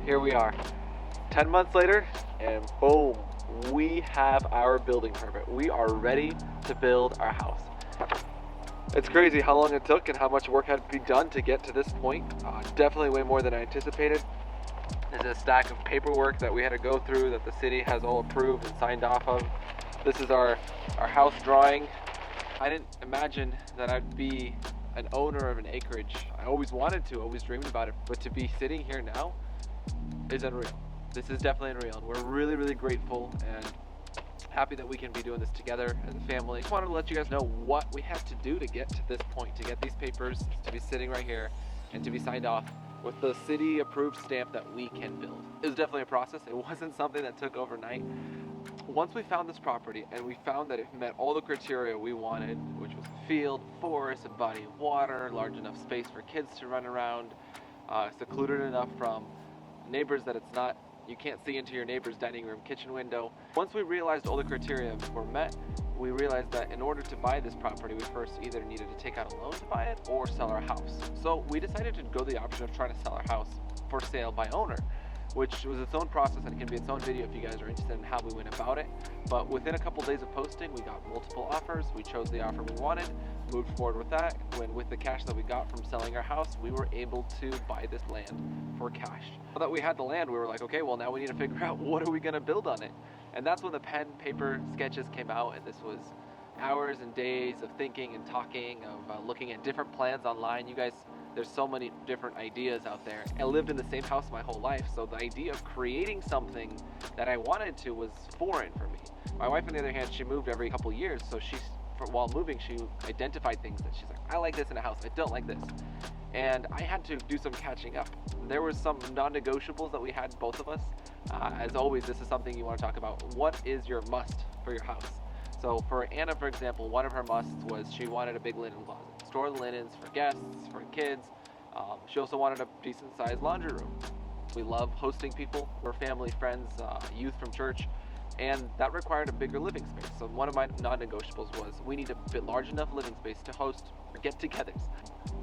here we are, 10 months later, and boom, we have our building permit. We are ready to build our house. It's crazy how long it took and how much work had to be done to get to this point. Definitely way more than I anticipated. There's a stack of paperwork that we had to go through that the city has all approved and signed off of. This is our house drawing. I didn't imagine that I'd be an owner of an acreage. I always wanted to, always dreamed about it, but to be sitting here now is unreal. This is definitely unreal. We're really, really grateful and happy that we can be doing this together as a family. Just wanted to let you guys know what we had to do to get to this point, to get these papers to be sitting right here and to be signed off with the city approved stamp that we can build. It was definitely a process. It wasn't something that took overnight. Once we found this property and we found that it met all the criteria we wanted, which was a field, forest, a body of water, large enough space for kids to run around, secluded enough from neighbors that it's not, you can't see into your neighbor's dining room, kitchen window. Once we realized all the criteria were met, we realized that in order to buy this property, we first either needed to take out a loan to buy it or sell our house. So we decided to go the option of trying to sell our house for sale by owner, which was its own process and it can be its own video if you guys are interested in how we went about it. But within a couple days of posting, we got multiple offers. We chose the offer we wanted, moved forward with that. When with the cash that we got from selling our house, we were able to buy this land for cash. Now that we had the land, we were like, okay, well now we need to figure out what are we gonna build on it? And that's when the pen, paper sketches came out, and this was hours and days of thinking and talking, of looking at different plans online. You guys, there's so many different ideas out there. I lived in the same house my whole life, so the idea of creating something that I wanted to was foreign for me. My wife, on the other hand, she moved every couple years, so while moving, she identified things that she's like, I like this in a house, I don't like this. And I had to do some catching up. There were some non-negotiables that we had, both of us. As always, this is something you want to talk about. What is your must for your house? So for Anna, for example, one of her musts was she wanted a big linen closet. Store the linens for guests, for kids. She also wanted a decent sized laundry room. We love hosting people. We're family, friends, youth from church. And that required a bigger living space. So one of my non-negotiables was we need a bit large enough living space to host get-togethers.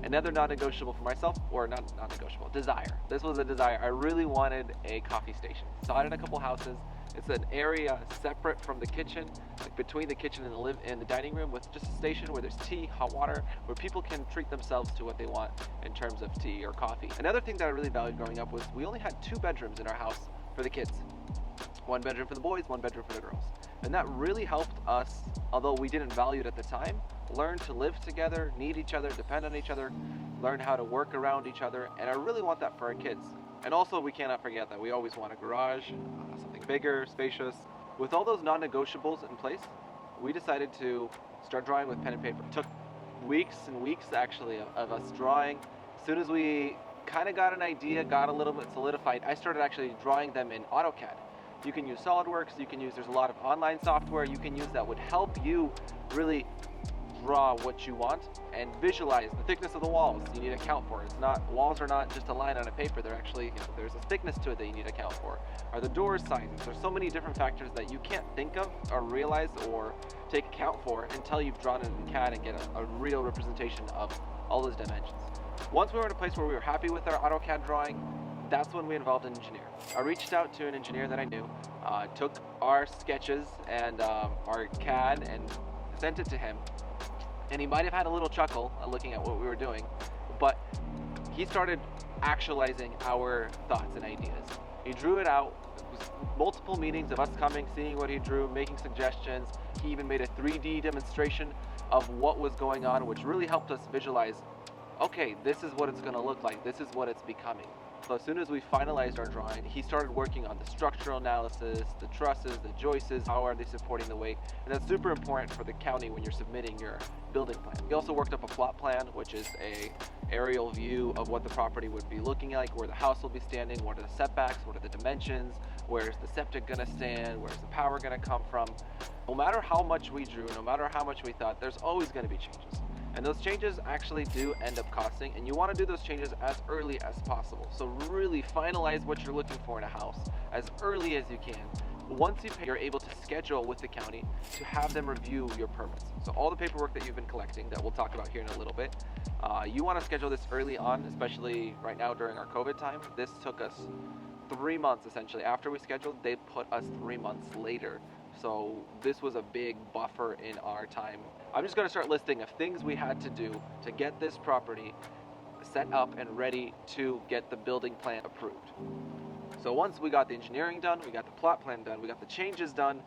Another non-negotiable for myself, or not non-negotiable, desire. This was a desire. I really wanted a coffee station. Saw it in a couple houses. It's an area separate from the kitchen, like between the kitchen and the dining room, with just a station where there's tea, hot water, where people can treat themselves to what they want in terms of tea or coffee. Another thing that I really valued growing up was we only had 2 bedrooms in our house for the kids. 1 bedroom for the boys, 1 bedroom for the girls. And that really helped us, although we didn't value it at the time, learn to live together, need each other, depend on each other, learn how to work around each other. And I really want that for our kids. And also, we cannot forget that we always want a garage, something bigger, spacious. With all those non-negotiables in place, we decided to start drawing with pen and paper. It took weeks and weeks, actually, of us drawing. As soon as we kind of got an idea, got a little bit solidified, I started actually drawing them in AutoCAD. You can use SolidWorks, there's a lot of online software you can use that would help you really draw what you want and visualize the thickness of the walls you need to account for. Walls are not just a line on a paper, they're actually, there's a thickness to it that you need to account for. Are the doors sizes? There's so many different factors that you can't think of or realize or take account for until you've drawn it in CAD and get a real representation of all those dimensions. Once we were in a place where we were happy with our AutoCAD drawing, that's when we involved an engineer. I reached out to an engineer that I knew, took our sketches and our CAD and sent it to him. And he might have had a little chuckle looking at what we were doing, but he started actualizing our thoughts and ideas. He drew it out. It was multiple meetings of us coming, seeing what he drew, making suggestions. He even made a 3D demonstration of what was going on, which really helped us visualize, okay, this is what it's going to look like. This is what it's becoming. So as soon as we finalized our drawing, he started working on the structural analysis, the trusses, the joists, how are they supporting the weight, and that's super important for the county when you're submitting your building plan. He also worked up a plot plan, which is a aerial view of what the property would be looking like, where the house will be standing, what are the setbacks, what are the dimensions, where's the septic gonna stand, where's the power gonna come from. No matter how much we drew, no matter how much we thought, there's always gonna be changes. And those changes actually do end up costing, and you want to do those changes as early as possible. So really finalize what you're looking for in a house as early as you can. Once you pay, you're able to schedule with the county to have them review your permits. So all the paperwork that you've been collecting that we'll talk about here in a little bit, you want to schedule this early on, especially right now during our COVID time. This took us 3 months essentially. After we scheduled, they put us 3 months later. So this was a big buffer in our time. I'm just gonna start listing of things we had to do to get this property set up and ready to get the building plan approved. So once we got the engineering done, we got the plot plan done, we got the changes done, the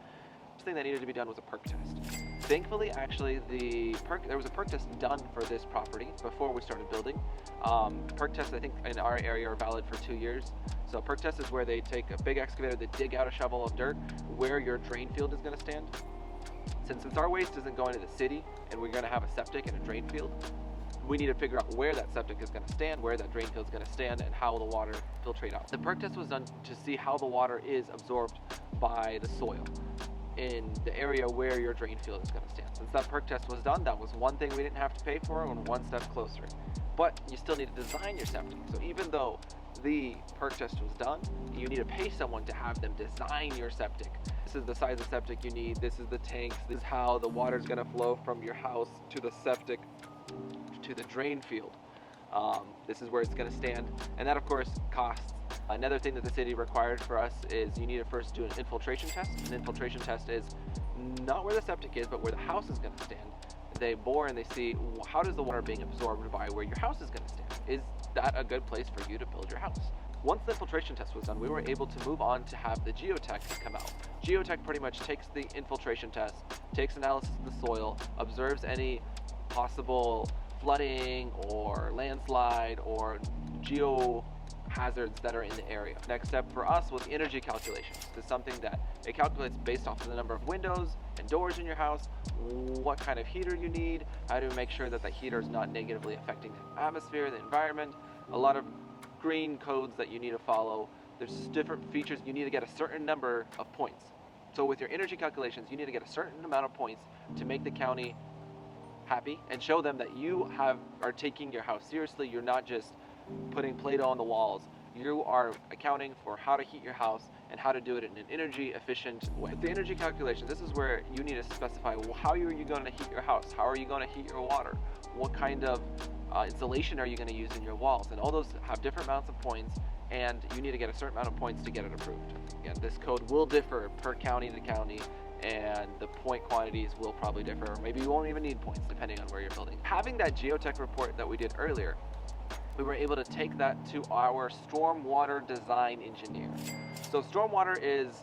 first thing that needed to be done was a perk test. Thankfully, actually, there was a perk test done for this property before we started building. Perk tests, I think, in our area are valid for 2 years. So perk test is where they take a big excavator, they dig out a shovel of dirt where your drain field is going to stand. Since our waste isn't going to the city and we're going to have a septic and a drain field, we need to figure out where that septic is going to stand, where that drain field is going to stand, and how the water filtrate out. The perk test was done to see how the water is absorbed by the soil in the area where your drain field is going to stand. Since that perk test was done, that was one thing we didn't have to pay for and one step closer. But you still need to design your septic. So even though the perk test was done, you need to pay someone to have them design your septic. This is the size of septic you need, this is the tanks, this is how the water is going to flow from your house to the septic to the drain field. This is where it's going to stand, and that of course costs. Another thing that the city required for us is you need to first do an infiltration test. An infiltration test is not where the septic is, but where the house is going to stand. They bore and they see how does the water being absorbed by where your house is going to stand. Is that a good place for you to build your house? Once the infiltration test was done, we were able to move on to have the Geotech come out. Geotech pretty much takes the infiltration test, takes analysis of the soil, observes any possible flooding or landslide or geo hazards that are in the area. Next step for us was energy calculations. This is something that it calculates based off of the number of windows and doors in your house, what kind of heater you need, how to make sure that the heater is not negatively affecting the atmosphere, the environment, a lot of green codes that you need to follow. There's different features. You need to get a certain number of points. So with your energy calculations, you need to get a certain amount of points to make the county happy and show them that you are taking your house seriously. You're not just putting Play-Doh on the walls. You are accounting for how to heat your house and how to do it in an energy efficient way. With the energy calculations, this is where you need to specify, well, how are you going to heat your house? How are you going to heat your water? What kind of insulation are you going to use in your walls? And all those have different amounts of points, and you need to get a certain amount of points to get it approved. Again, this code will differ per county to county, and the point quantities will probably differ. Maybe you won't even need points depending on where you're building. Having that Geotech report that we did earlier, we were able to take that to our Stormwater Design engineer. So stormwater is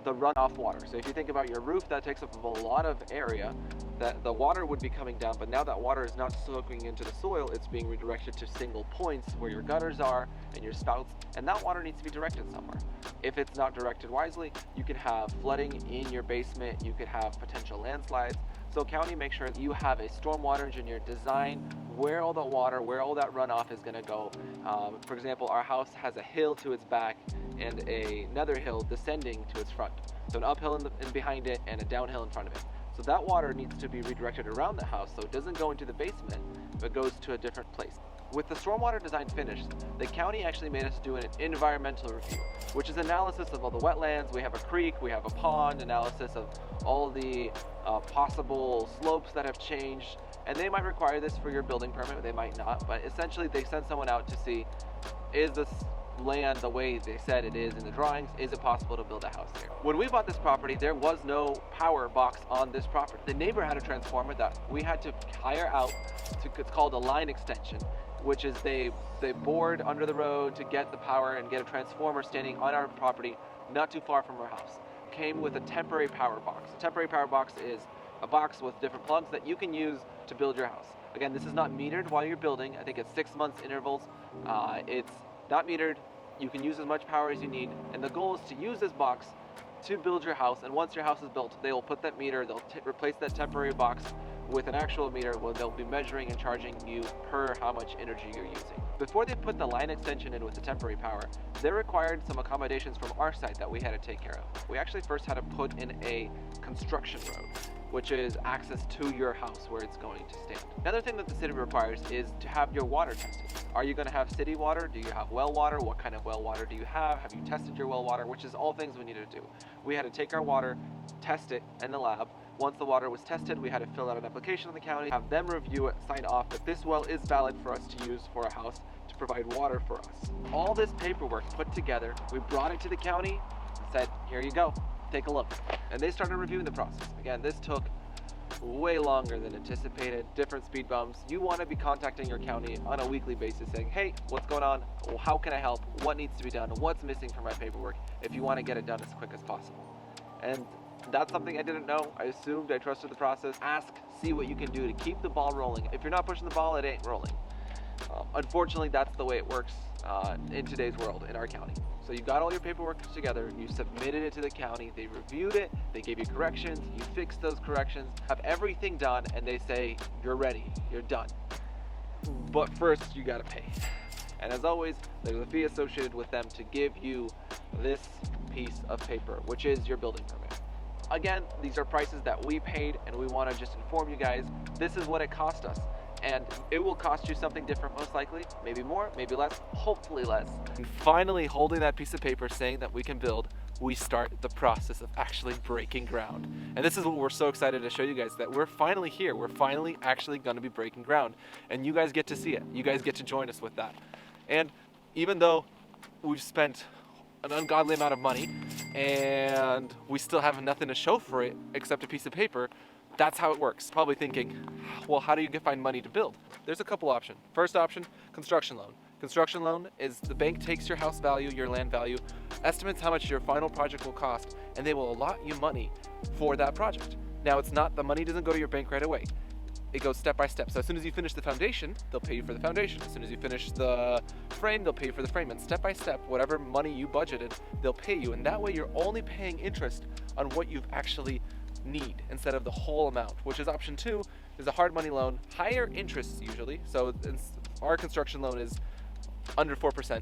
the runoff water. So if you think about your roof, that takes up a lot of area, that the water would be coming down, but now that water is not soaking into the soil, it's being redirected to single points where your gutters are and your spouts, and that water needs to be directed somewhere. If it's not directed wisely, you could have flooding in your basement, you could have potential landslides. So county, make sure that you have a stormwater engineer design where all the water, where all that runoff is going to go. For example, our house has a hill to its back and another hill descending to its front. So an uphill in behind it and a downhill in front of it. So that water needs to be redirected around the house so it doesn't go into the basement, but goes to a different place. With the stormwater design finished, the county actually made us do an environmental review, which is analysis of all the wetlands. We have a creek, we have a pond, analysis of all the possible slopes that have changed, and they might require this for your building permit, they might not, but essentially they send someone out to see, is this land the way they said it is in the drawings? Is it possible to build a house there? When we bought this property, there was no power box on this property. The neighbor had a transformer that we had to hire out to, it's called a line extension, which is they bored under the road to get the power and get a transformer standing on our property not too far from our house. Came with a temporary power box. A temporary power box is a box with different plugs that you can use to build your house. Again, this is not metered while you're building. I think it's 6 months intervals. It's not metered. You can use as much power as you need, and the goal is to use this box to build your house. And once your house is built, they will put that meter, they'll replace that temporary box with an actual meter where they'll be measuring and charging you per how much energy you're using. Before they put the line extension in with the temporary power, they required some accommodations from our side that we had to take care of. We actually first had to put in a construction road, which is access to your house where it's going to stand. Another thing that the city requires is to have your water tested. Are you going to have city water? Do you have well water? What kind of well water do you have? Have you tested your well water? Which is all things we needed to do. We had to take our water, test it in the lab. Once the water was tested, we had to fill out an application in the county, have them review it, sign off that this well is valid for us to use for a house to provide water for us. All this paperwork put together, we brought it to the county, said, here you go, take a look. And they started reviewing the process. Again, this took way longer than anticipated, different speed bumps. You want to be contacting your county on a weekly basis saying, hey, what's going on? How can I help? What needs to be done? What's missing from my paperwork? If you want to get it done as quick as possible. And that's something I didn't know. I assumed, I trusted the process. Ask, see what you can do to keep the ball rolling. If you're not pushing the ball, it ain't rolling. Unfortunately, that's the way it works in today's world, in our county. So you got all your paperwork together, you submitted it to the county, they reviewed it, they gave you corrections, you fixed those corrections, have everything done, and they say, you're ready, you're done. But first, you gotta pay. And as always, there's a fee associated with them to give you this piece of paper, which is your building permit. Again, these are prices that we paid, and we wanna just inform you guys, this is what it cost us. And it will cost you something different, most likely, maybe more, maybe less, hopefully less. And finally, holding that piece of paper saying that we can build, we start the process of actually breaking ground. And this is what we're so excited to show you guys, that we're finally here. We're finally actually gonna be breaking ground. And you guys get to see it. You guys get to join us with that. And even though we've spent an ungodly amount of money and we still have nothing to show for it except a piece of paper, that's how it works. Probably thinking, well, how do you find money to build? There's a couple options. First option, construction loan. Construction loan is the bank takes your house value, your land value, estimates how much your final project will cost, and they will allot you money for that project. Now, it's not, the money doesn't go to your bank right away. It goes step by step. So as soon as you finish the foundation, they'll pay you for the foundation. As soon as you finish the frame, they'll pay you for the frame. And step by step, whatever money you budgeted, they'll pay you. And that way you're only paying interest on what you've actually need instead of the whole amount, which is option 2, is a hard money loan, higher interest usually. So our construction loan is under 4%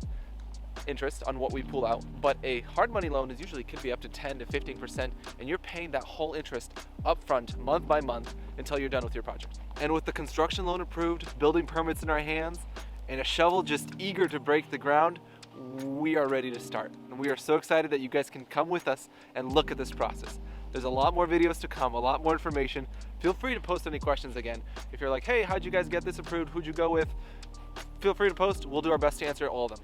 interest on what we pull out, but a hard money loan is usually could be up to 10 to 15%, and you're paying that whole interest upfront month by month until you're done with your project. And with the construction loan approved, building permits in our hands, and a shovel just eager to break the ground, we are ready to start. And we are so excited that you guys can come with us and look at this process. There's a lot more videos to come, a lot more information. Feel free to post any questions again. If you're like, hey, how'd you guys get this approved? Who'd you go with? Feel free to post. We'll do our best to answer all of them.